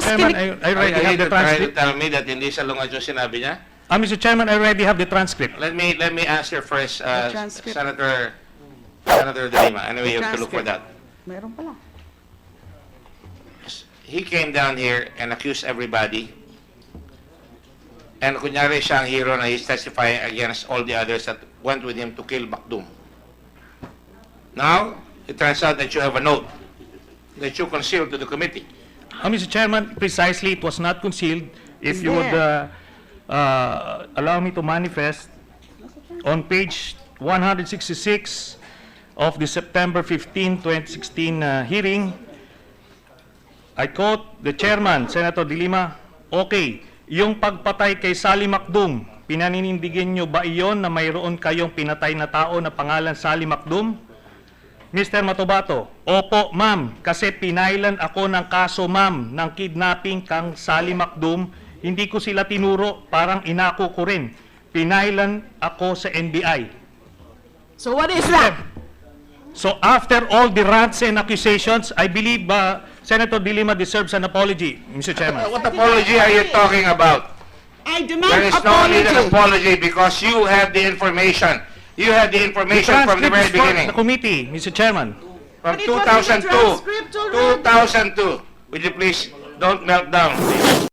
Chairman, can... I already have the try to transcript. tell me that hindi salungat yung sinabi niya? Mr. Chairman, I already have the transcript. Let me answer first, transcript. Senator De Lima. Anyway, you have to look for that. Meron pala. He came down here and accused everybody. And kunyari siya ang hero na he's testifying against all the others that went with him to kill Bakdum. Now, it turns out that you have a note that you concealed to the committee. Mr. Chairman, precisely, it was not concealed. If you would allow me to manifest, on page 166 of the September 15, 2016 hearing, I quote the chairman, Senator De Lima, okay, yung pagpatay kay Sally Macdum, pinaninindigan nyo ba iyon na mayroon kayong pinatay na tao na pangalan Sally Macdum? Mr. Matobato, opo ma'am, kasi pinailan ako ng kaso ma'am ng kidnapping kang Sally Macdum, hindi ko sila tinuro, parang inako ko rin. Pinailan ako sa NBI. So what is that? So after all the rants and accusations, I believe Senator De Lima deserves an apology, Mr. Chairman. What apology are you talking about? I There demand is no need of apology. apology because you have the information. You had the The information from the transcript very is for beginning. the committee, Mr. Chairman. From But it was in the 2002. transcript already. 2002. Would you please don't melt down, please.